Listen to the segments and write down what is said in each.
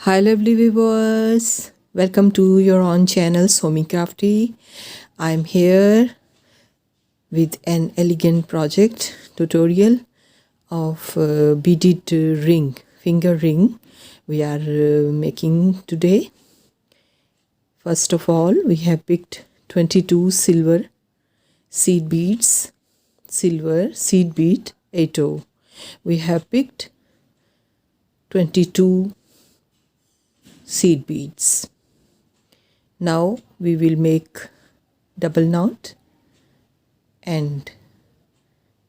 Hi lovely viewers, welcome to your own channel somycrafty. I'm here with an elegant project tutorial of beaded ring, finger ring we are making today. First of all, we have picked 22 silver seed beads, silver seed bead 80. We have picked 22 seed beads. Now we will make double knot and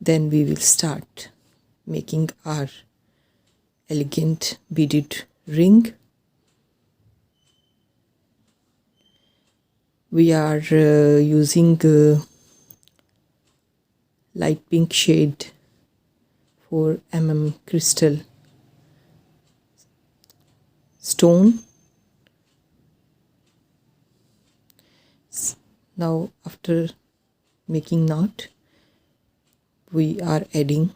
then we will start making our elegant beaded ring. We are using light pink shade 4 mm crystal stone. Now after making knot, we are adding,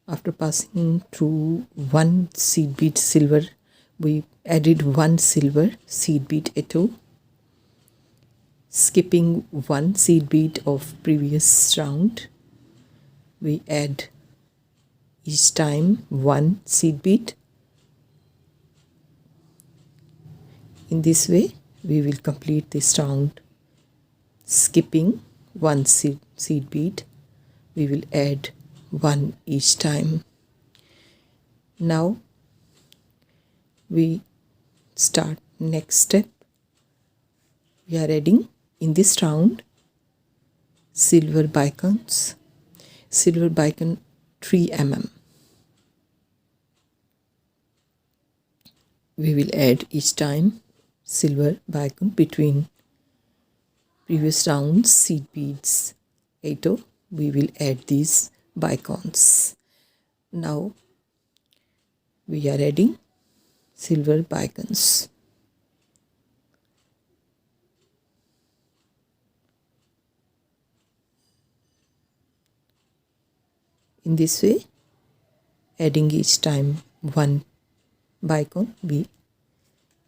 after passing through one seed bead silver, we added one silver seed bead etto, skipping one seed bead of previous round. We add each time one seed bead. In this way we will complete this round, skipping one seed bead. We will add one each time. Now we start next step. We are adding in this round silver bicones, silver bicone 3 mm. We will add each time silver bicone between previous rounds seed beads 80. We will add these bicones. Now we are adding silver bicones. In this way, adding each time one bicone, we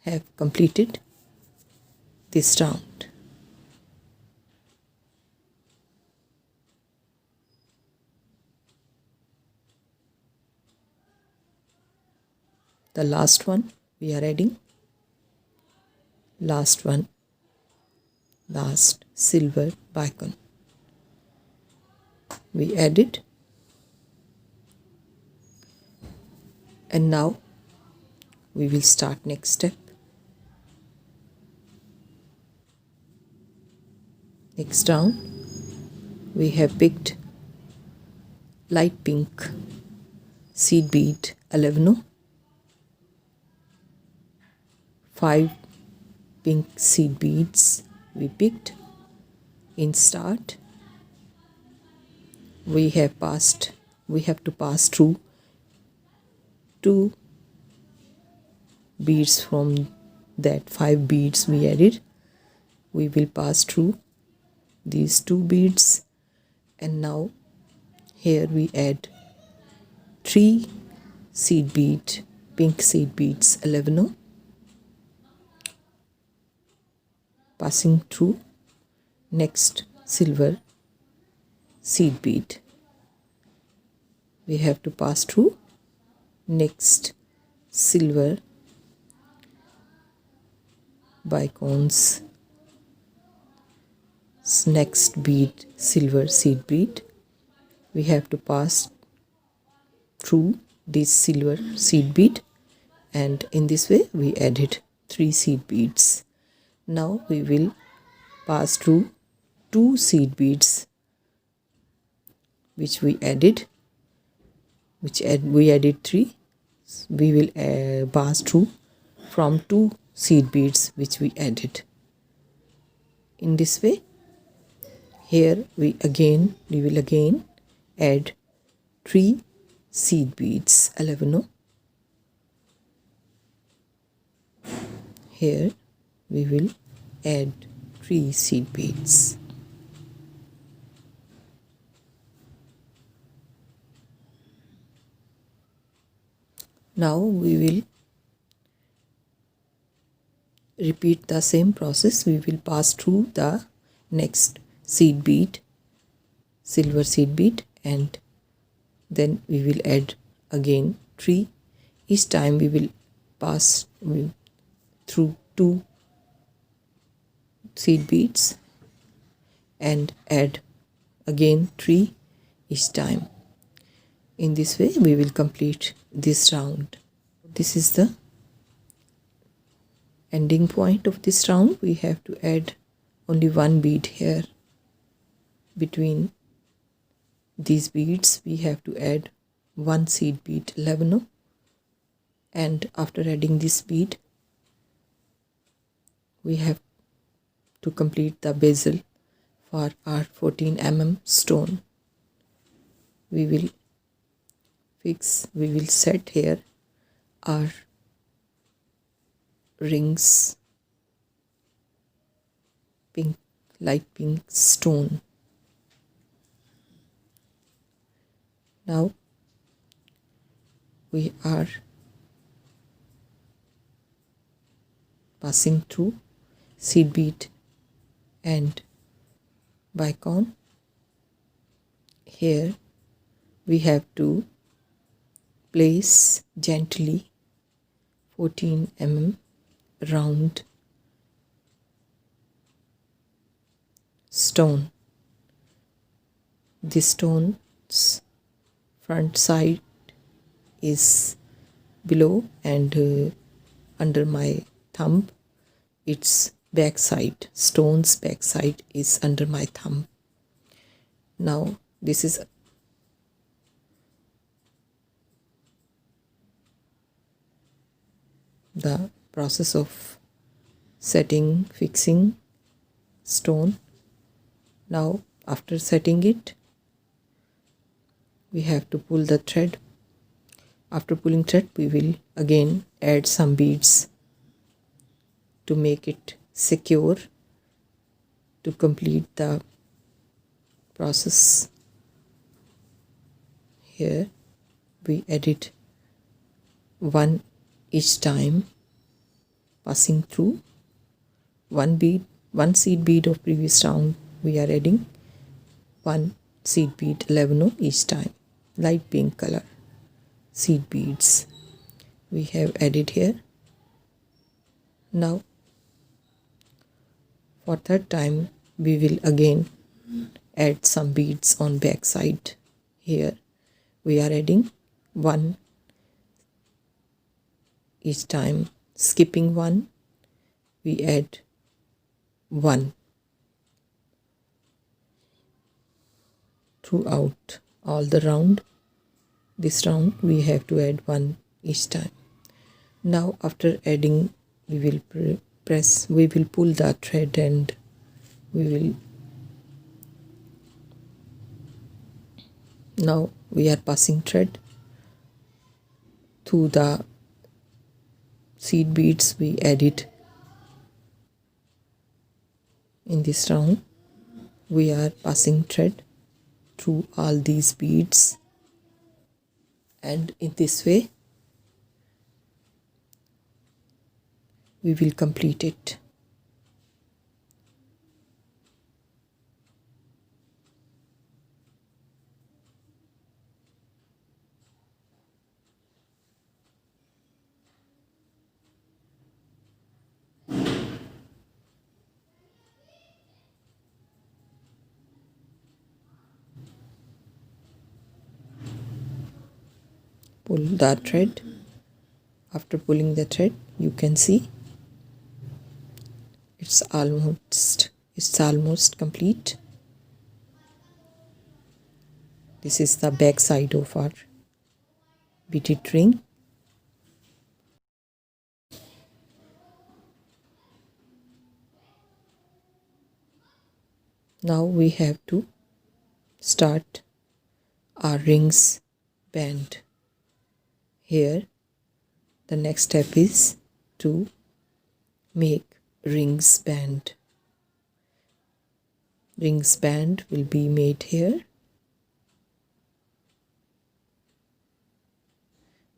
have completed this round. The last one we are adding, last silver bicone. We added, and now we will start next step. Next round we have picked light pink seed bead 11, 5 pink seed beads we picked. In start we have to pass through 2 beads from that 5 beads we added. We will pass through these 2 beads, and now here we add 3 seed bead, pink seed beads 11, passing through next silver seed bead. We have to pass through next silver bicones, next bead silver seed bead. We have to pass through this silver seed bead, and in this way we added 3 seed beads. Now we will pass through 2 seed beads which we added, we added 3. We will pass through from 2 seed beads which we added. In this way, here we will again add 3 seed beads 11. Here we will add 3 seed beads. Now we will repeat the same process. We will pass through the next seed bead, silver seed bead, and then we will add again 3. Each time we will pass through 2 seed beads and add again 3 each time. In this way we will complete this round. This is the ending point of this round. We have to add only 1 bead here. Between these beads we have to add 1 seed bead 11, and after adding this bead we have to complete the bezel for our 14 mm stone. We will set here our rings, pink, light pink stone. Now we are passing through seed bead and bicone. Here we have to place gently 14 mm round stone. This stone's front side is below, and under my thumb its back side, stone's back side is under my thumb. Now this is the process of fixing stone. Now after setting it we have to pull the thread. After pulling thread we will again add some beads to make it secure, to complete the process. Here we added 1 each time, passing through 1 seed bead of previous round. We are adding 1 seed bead 11 each time. Light pink color seed beads we have added here. Now for third time we will again add some beads on back side. Here we are adding 1 each time, skipping 1 we add 1 throughout all the round. This round we have to add 1 each time. Now after adding we will pull the thread, and now we are passing thread through the seed beads we added in this round. We are passing thread through all these beads, and in this way we will complete it. Pull the thread. After pulling the thread you can see it's almost complete. This is the back side of our beaded ring. Now we have to start our rings band. Here the next step is to make rings band. Rings band will be made here.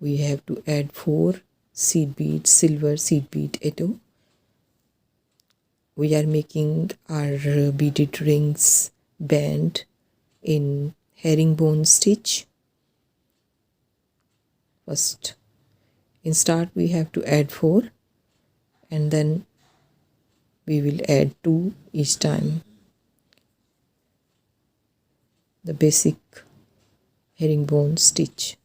We have to add 4 seed beads, silver seed bead 8, we are making our beaded rings band in herringbone stitch. First, in start we have to add 4, and then we will add 2 each time. The basic herringbone stitch.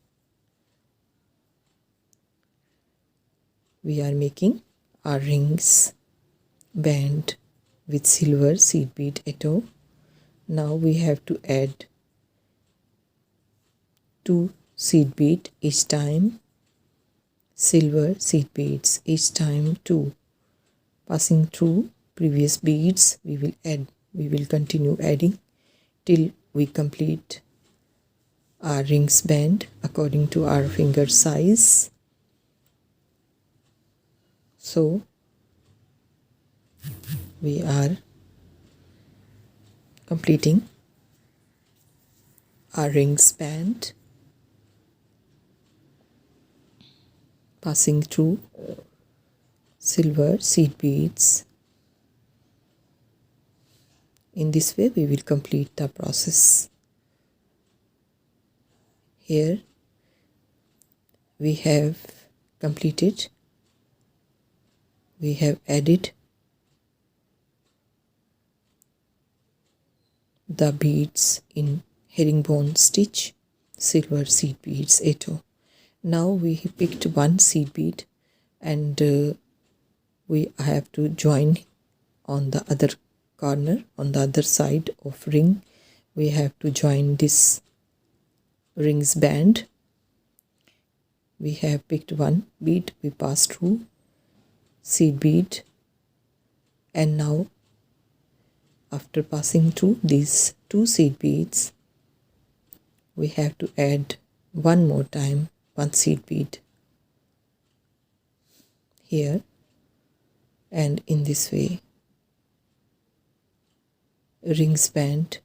We are making our rings band with silver seed bead etto. Now we have to add 2 seed bead each time, silver seed beads each time 2. Passing through previous beads, we will continue adding till we complete our rings band according to our finger size. So we are completing our rings band, passing through silver seed beads. In this way we will complete the process. Here we have completed. We have added the beads in herringbone stitch, silver seed beads etto. Now we picked 1 seed bead, and we have to join on the other corner, on the other side of ring. We have to join this rings band. We have picked 1 bead, we pass through seed bead, and now after passing through these 2 seed beads, we have to add 1 more time 1 seed bead here, and in this way rings band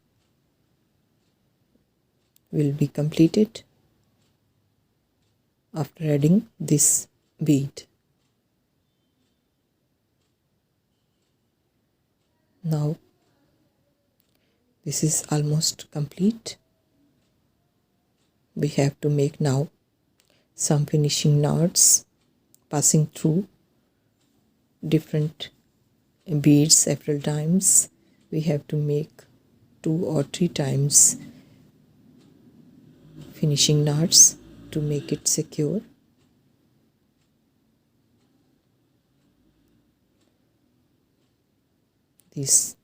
will be completed after adding this bead. Now this is almost complete. We have to make now some finishing knots, passing through different beads several times. We have to make 2 or 3 times finishing knots to make it secure. These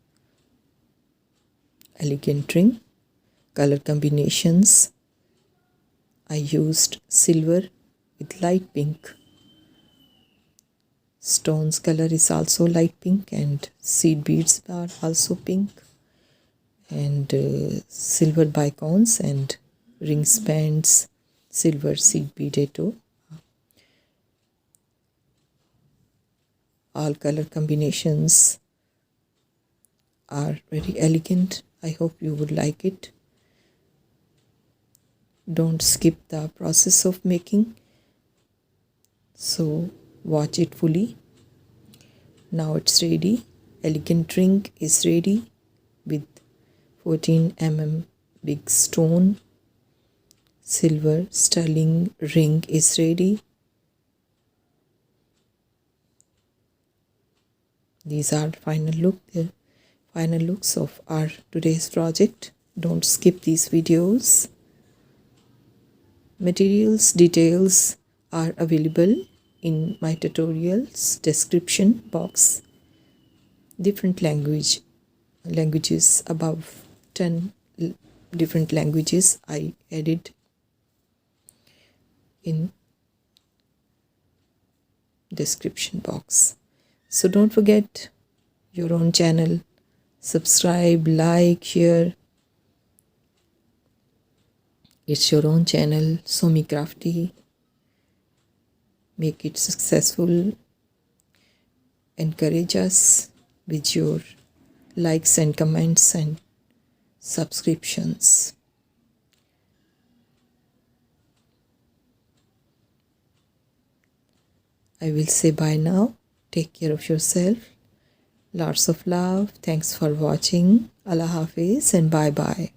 elegant ring color combinations, I used silver with light pink. Stones color is also light pink, and seed beads are also pink, and silver bicones and rings bands, silver seed bead etto. All color combinations are very elegant. I hope you would like it. Don't skip the process of making, so watch it fully. Now it's ready. Elegant ring is ready with 14 mm big stone. Silver sterling ring is ready. These are the final looks of our today's project. Don't skip these videos. Materials details are available in my tutorials description box. Different languages, above 10 different languages I added in description box. So don't forget your own channel. Subscribe, like, share. It's your own channel, somycrafty. Make it successful. Encourage us with your likes and comments and subscriptions. I will say bye now. Take care of yourself. Lots of love. Thanks for watching. Allah Hafiz and bye bye.